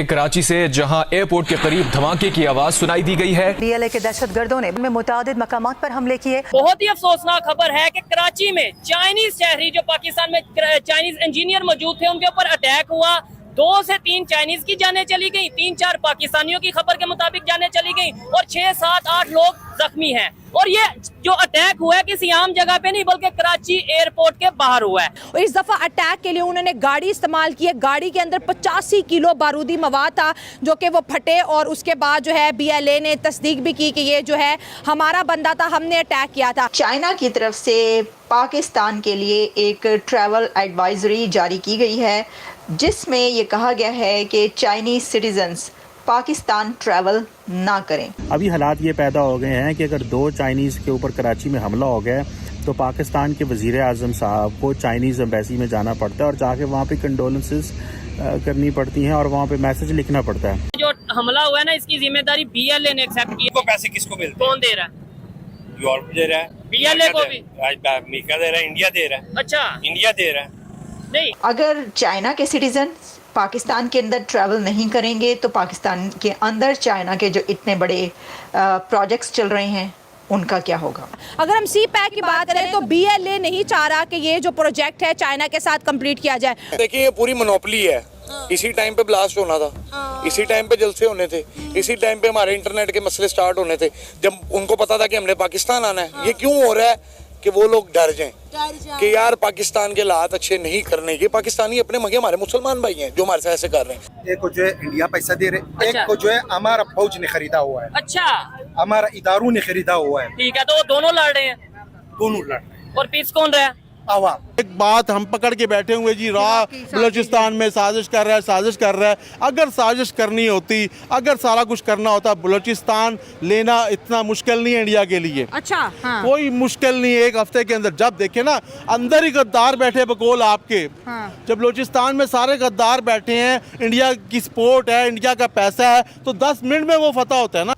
कराची से जहां एयरपोर्ट के करीब धमाके की आवाज सुनाई दी गई है। BLA के दहशतगर्दों ने मुतादिद मकामात पर हमले किए। बहुत ही अफसोसनाक खबर है कि कराची में चाइनीज शहरी जो पाकिस्तान में चाइनीज इंजीनियर मौजूद थे उनके ऊपर अटैक हुआ। 2 से 3 चाइनीज की जानें चली गई, 3-4 पाकिस्तानियों की खबर के मुताबिक जानें चली गई और 6, 7, 8 लोग जख्मी हैं। और ये जो अटैक हुआ है किसी आम जगह पे नहीं बल्कि कराची एयरपोर्ट के बाहर हुआ है। और इस दफा अटैक के लिए उन्होंने गाड़ी इस्तेमाल की है। गाड़ी के अंदर 85 किलो बारूदी मवाद था जो कि वो फटे और उसके बाद जो है BLA ने तस्दीक भी की कि ये जो है हमारा बंदा था, हमने अटैक किया था। चाइना की तरफ से पाकिस्तान के लिए एक ट्रैवल एडवाइजरी जारी की गई है जिसमें ये कहा गया है कि चाइनीज सिटीजन्स पाकिस्तान ट्रैवल ना करें। अभी हालात ये पैदा हो गए हैं कि अगर 2 चाइनीज़ के ऊपर कराची में हमला हो गया तो पाकिस्तान के वज़ीर आज़म साहब को चाइनीज़ एम्बेसी में जाना पड़ता है और जाके वहाँ पे कंडोलेंसेस करनी पड़ती हैं और वहाँ पे मैसेज लिखना पड़ता है। जो हमला हुआ है ना इसकी जिम्मेदारी BLA ने एक्सेप्ट की है। पैसे किसको मिलते हैं? कौन दे रहा है? यूरोप दे रहा है, BLA को भी अमेरिका दे रहा है, इंडिया दे रहा है। अच्छा, इंडिया दे रहा है। नहीं, अगर चाइना के सिटीजन पाकिस्तान के अंदर ट्रैवल नहीं करेंगे तो पाकिस्तान के अंदर चाइना के जो इतने बड़े प्रोजेक्ट्स चल रहे हैं उनका क्या होगा। अगर हम CPAC की बात करें तो BLA नहीं चाह रहा कि ये जो प्रोजेक्ट है चाइना के साथ कंप्लीट किया जाए। देखिए ये पूरी मोनोपोली है। इसी टाइम पे ब्लास्ट होना था, इसी टाइम पे जलसे होने थे, इसी टाइम पे हमारे इंटरनेट के मसले स्टार्ट होने थे जब उनको पता था कि हमने पाकिस्तान आना है। ये क्यों हो रहा है कि वो लोग डर जाएं कि यार पाकिस्तान के हालात अच्छे नहीं करने के। पाकिस्तानी अपने मगे हमारे मुसलमान भाई हैं जो हमारे साथ ऐसे कर रहे हैं। एक को जो है इंडिया पैसा दे रहे, अच्छा। एक को जो है हमारा फौज ने खरीदा हुआ है, अच्छा, हमारा इदारों ने खरीदा हुआ है। ठीक है, तो वो दोनों लड़ रहे हैं। दोनों लड़ रहे हैं और पीस कौन रहा है? आवाम। एक बात हम पकड़ के बैठे हुए जी बलूचिस्तान में साजिश कर रहा है। अगर साजिश करनी होती, अगर सारा कुछ करना होता, बलूचिस्तान लेना इतना मुश्किल नहीं है इंडिया के लिए। अच्छा, हाँ। कोई मुश्किल नहीं है। 1 हफ्ते के अंदर जब देखे ना अंदर ही गद्दार बैठे बकौल आपके। हाँ। जब बलूचिस्तान में सारे गद्दार बैठे हैं, इंडिया की सपोर्ट है, इंडिया का पैसा है, तो 10 मिनट में वो फतह होता है ना।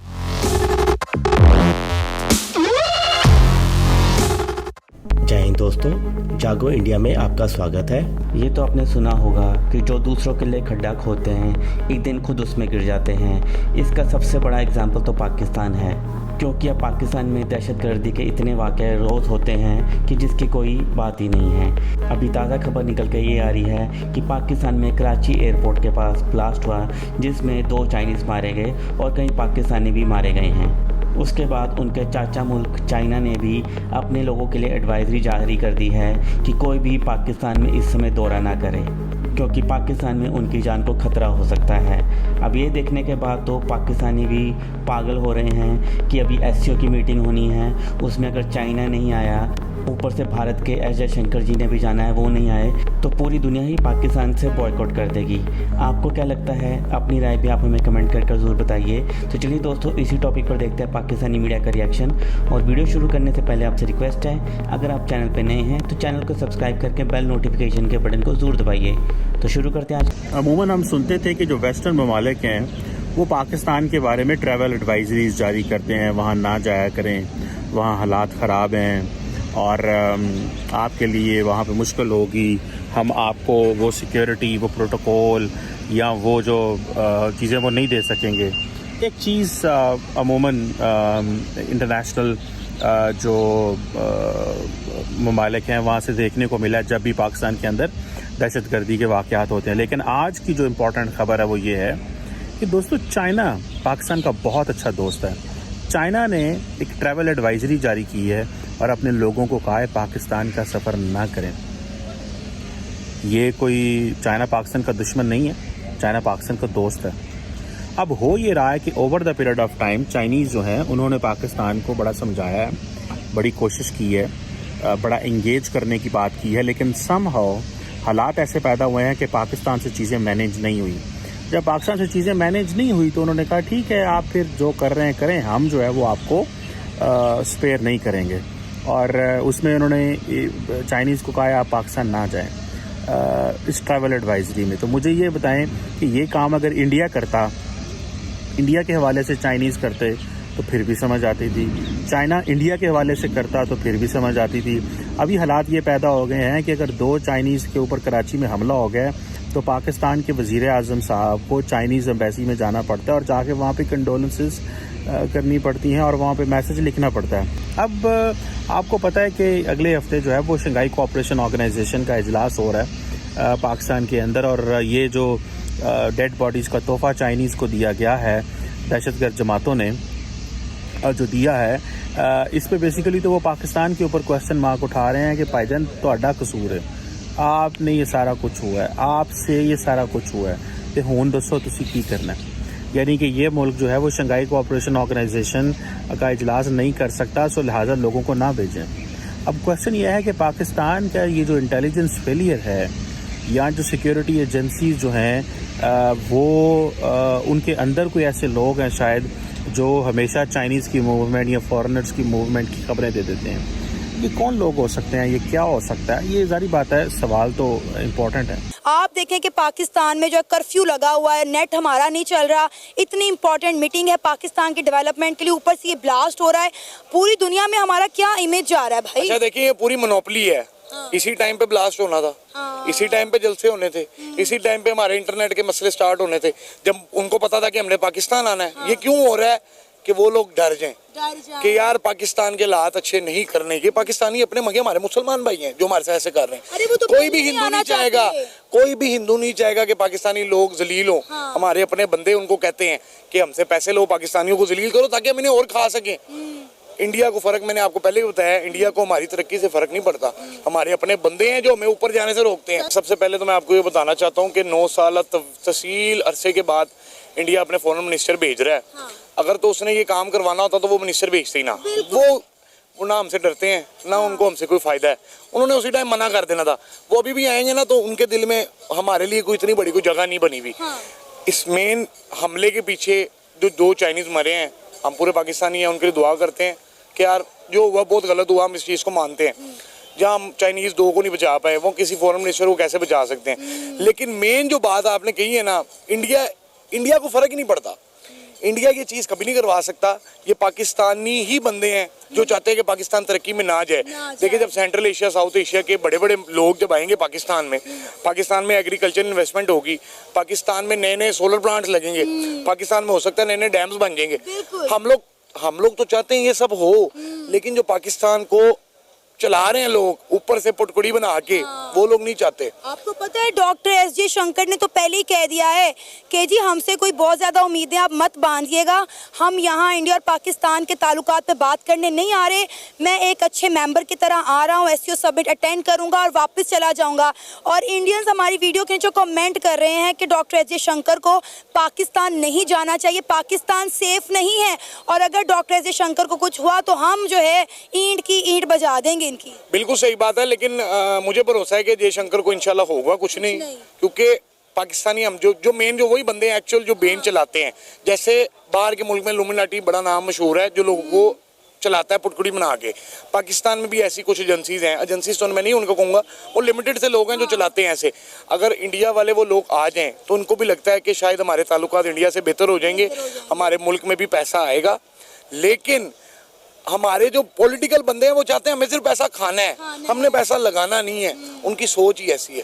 जय हिंद दोस्तों, जागो इंडिया में आपका स्वागत है। ये तो आपने सुना होगा कि जो दूसरों के लिए खड्डा खोदते हैं एक दिन खुद उसमें गिर जाते हैं। इसका सबसे बड़ा एग्जाम्पल तो पाकिस्तान है, क्योंकि अब पाकिस्तान में दहशतगर्दी के इतने वाक़े रोज़ होते हैं कि जिसकी कोई बात ही नहीं है। अभी ताज़ा खबर निकल के ये आ रही है कि पाकिस्तान में कराची एयरपोर्ट के पास ब्लास्ट हुआ जिसमें 2 चाइनीज़ मारे गए और कई पाकिस्तानी भी मारे गए हैं। उसके बाद उनके चाचा मुल्क चाइना ने भी अपने लोगों के लिए एडवाइजरी जारी कर दी है कि कोई भी पाकिस्तान में इस समय दौरा ना करे, क्योंकि पाकिस्तान में उनकी जान को खतरा हो सकता है। अब ये देखने के बाद तो पाकिस्तानी भी पागल हो रहे हैं कि अभी SCO की मीटिंग होनी है, उसमें अगर चाइना नहीं आया, ऊपर से भारत के एस जयशंकर जी ने भी जाना है, वो नहीं आए तो पूरी दुनिया ही पाकिस्तान से बॉयकॉट कर देगी। आपको क्या लगता है? अपनी राय भी आप हमें कमेंट कर ज़रूर बताइए। तो चलिए दोस्तों, इसी टॉपिक पर देखते हैं पाकिस्तानी मीडिया का रिएक्शन। और वीडियो शुरू करने से पहले आपसे रिक्वेस्ट है, अगर आप चैनल पर नए हैं तो चैनल को सब्सक्राइब करके बेल नोटिफिकेशन के बटन को ज़रूर दबाइए। तो शुरू करते हैं आज। अमूमन हम सुनते थे कि जो वेस्टर्न ममालिक हैं वो पाकिस्तान के बारे में ट्रैवल एडवाइजरीज जारी करते हैं, वहाँ ना जाया करें, वहाँ हालात ख़राब हैं और आपके लिए वहाँ पे मुश्किल होगी, हम आपको वो सिक्योरिटी, वो प्रोटोकॉल या वो जो चीज़ें वो नहीं दे सकेंगे। एक चीज़ अमूमन इंटरनेशनल जो ममालिक हैं वहाँ से देखने को मिला जब भी पाकिस्तान के अंदर दहशतगर्दी के वाक़यात होते हैं। लेकिन आज की जो इम्पोर्टेंट ख़बर है वो ये है कि दोस्तों चाइना पाकिस्तान का बहुत अच्छा दोस्त है। चाइना ने एक ट्रैवल एडवाइजरी जारी की है और अपने लोगों को कहा है पाकिस्तान का सफ़र ना करें। ये कोई चाइना पाकिस्तान का दुश्मन नहीं है, चाइना पाकिस्तान का दोस्त है। अब हो ये रहा है कि over the period of time Chinese जो हैं उन्होंने पाकिस्तान को बड़ा समझाया है, बड़ी कोशिश की है, बड़ा इंगेज करने की बात की है, लेकिन समहाउ हालात ऐसे पैदा हुए हैं कि पाकिस्तान से चीज़ें मैनेज नहीं हुई। जब पाकिस्तान से चीज़ें मैनेज नहीं हुई तो उन्होंने कहा ठीक है आप फिर जो कर रहे हैं करें, हम जो है वो आपको स्पेयर नहीं करेंगे। और उसमें उन्होंने चाइनीज़ को कहा आप पाकिस्तान ना जाएं इस ट्रैवल एडवाइजरी में। तो मुझे ये बताएं कि ये काम अगर इंडिया करता, इंडिया के हवाले से चाइनीज़ करते तो फिर भी समझ आती थी, चाइना इंडिया के हवाले से करता तो फिर भी समझ आती थी। अभी हालात ये पैदा हो गए हैं कि अगर 2 चाइनीज़ के ऊपर कराची में हमला हो गया तो पाकिस्तान के वज़ीर आज़म साहब को चाइनीज़ एम्बेसी में जाना पड़ता है और जाके वहाँ पे कंडोलेंसेस करनी पड़ती हैं और वहाँ पे मैसेज लिखना पड़ता है। अब आपको पता है कि अगले हफ्ते जो है वो शंघाई कोऑपरेशन ऑर्गेनाइजेशन का इजलास हो रहा है पाकिस्तान के अंदर, और ये जो डेड बॉडीज़ का तोहफ़ा चाइनीज़ को दिया गया है दहशतगर्द जमातों ने जो दिया है, इस पे बेसिकली तो वो पाकिस्तान के ऊपर क्वेश्चन मार्क उठा रहे हैं कि भाईजान तुहाडा कसूर है, आपने ये सारा कुछ हुआ है, आपसे ये सारा कुछ हुआ है, तो हुण दसो तुसी की करना है। यानी कि ये मुल्क जो है वो शंघाई कोऑपरेशन ऑर्गेनाइजेशन का इजलास नहीं कर सकता, सो लिहाजा लोगों को ना भेजें। अब क्वेश्चन ये है कि पाकिस्तान का ये जो इंटेलिजेंस फेलियर है या जो सिक्योरिटी एजेंसीज जो हैं वो उनके अंदर कोई ऐसे लोग हैं शायद जो हमेशा चाइनीज़ की मूवमेंट या फॉरेनर्स की मूवमेंट की खबरें दे देते हैं। ये कौन लोग हो सकते हैं, ये क्या हो सकता है, ये जारी बात है, सवाल तो इम्पोर्टेंट है। आप देखें कि पाकिस्तान में जो कर्फ्यू लगा हुआ है, नेट हमारा नहीं चल रहा, इतनी इंपॉर्टेंट मीटिंग है पाकिस्तान की डेवलपमेंट के लिए, ऊपर से ये ब्लास्ट हो रहा है, पूरी दुनिया में हमारा क्या इमेज जा रहा है भाई। अच्छा देखिए, ये पूरी मोनोपोली है। इसी टाइम पे ब्लास्ट होना था, इसी टाइम पे जलसे होने थे, इसी टाइम पे हमारे इंटरनेट के मसले स्टार्ट होने थे, जब उनको पता था कि हमने पाकिस्तान आना है। ये क्यों हो रहा है कि वो लोग डर जाएं कि यार पाकिस्तान के हालात अच्छे नहीं करने के। पाकिस्तानी अपने मगे हमारे मुसलमान भाई हैं जो हमारे साथ ऐसे कर रहे हैं। तो कोई भी हिंदू नहीं चाहेगा, कोई भी हिंदू नहीं चाहेगा कि पाकिस्तानी लोग जलील हो। हमारे अपने बंदे उनको कहते हैं कि हमसे पैसे लो, पाकिस्तानियों को जलील करो ताकि हम इन्हें और खा सकें। इंडिया को फर्क, मैंने आपको पहले ही बताया, इंडिया को हमारी तरक्की से फर्क नहीं पड़ता, हमारे अपने बंदे हैं जो हमें ऊपर जाने से रोकते हैं। सबसे पहले तो मैं आपको ये बताना चाहता हूँ कि 9 साल तफसील अरसे के बाद इंडिया अपने फॉरेन मिनिस्टर भेज रहा है। अगर तो उसने ये काम करवाना होता तो वो मिनिस्टर भेजते ही ना। वो ना हमसे डरते हैं, ना उनको हमसे कोई फायदा है, उन्होंने उसी टाइम मना कर देना था। वो अभी भी आएंगे ना तो उनके दिल में हमारे लिए कोई इतनी बड़ी कोई जगह नहीं बनी हुई। इस मेन हमले के पीछे जो 2 चाइनीज मरे हैं, हम पूरे पाकिस्तानी हैं उनके लिए दुआ करते हैं कि यार जो हुआ बहुत गलत हुआ, हम इस चीज़ को मानते हैं। जहाँ हम चाइनीज़ 2 को नहीं बचा पाए, वो किसी फॉरेन मिनिस्टर को कैसे बचा सकते हैं। लेकिन मेन जो बात आपने कही है ना, इंडिया को फ़र्क ही नहीं पड़ता, इंडिया ये चीज़ कभी नहीं करवा सकता। ये पाकिस्तानी ही बंदे हैं जो चाहते हैं कि पाकिस्तान तरक्की में ना जाए। देखिए, जब सेंट्रल एशिया, साउथ एशिया के बड़े बड़े लोग जब आएंगे पाकिस्तान में एग्रीकल्चर इन्वेस्टमेंट होगी, पाकिस्तान में नए नए सोलर प्लांट्स लगेंगे, पाकिस्तान में हो सकता है नए नए डैम्स बन जाएंगे। हम लोग तो चाहते हैं ये सब हो, लेकिन जो पाकिस्तान को चला रहे हैं लोग ऊपर से पुटकुड़ी बना के, वो लोग नहीं चाहते। आपको पता है डॉक्टर एस शंकर ने तो पहले ही कह दिया है कि जी हमसे कोई बहुत ज़्यादा उम्मीदें आप मत बांधिएगा, हम यहाँ इंडिया और पाकिस्तान के ताल्लुकात पे बात करने नहीं आ रहे, मैं एक अच्छे मेंबर की तरह आ रहा हूँ, SCO समिट अटेंड करूँगा और वापस चला जाऊँगा। और इंडियंस हमारी वीडियो के नीचे कमेंट कर रहे हैं कि डॉक्टर एस शंकर को पाकिस्तान नहीं जाना चाहिए, पाकिस्तान सेफ नहीं है, और अगर डॉक्टर एस शंकर को कुछ हुआ तो हम जो है ईंट की ईंट बजा देंगे इनकी। बिल्कुल सही बात है, लेकिन मुझे भरोसा है कि जयशंकर को इंशाल्लाह होगा कुछ नहीं, क्योंकि पाकिस्तानी हम जो मेन जो वही बंदे हैं एक्चुअल जो बेन चलाते हैं। जैसे बाहर के मुल्क में इल्यूमिनाटी बड़ा नाम मशहूर है जो लोगों को चलाता है पुटकुड़ी बना के, पाकिस्तान में भी ऐसी कुछ एजेंसीज हैं, एजेंसीज तो मैं नहीं उनको कहूँगा, वो लिमिटेड से लोग हैं जो चलाते हैं ऐसे। अगर इंडिया वाले वो लोग आ जाएं तो उनको भी लगता है कि शायद हमारे ताल्लुकात इंडिया से बेहतर हो जाएंगे, हमारे मुल्क में भी पैसा आएगा। लेकिन हमारे जो पॉलिटिकल बंदे हैं वो चाहते हैं हमें सिर्फ पैसा खाना है, हमने पैसा लगाना नहीं है। उनकी सोच ही ऐसी है।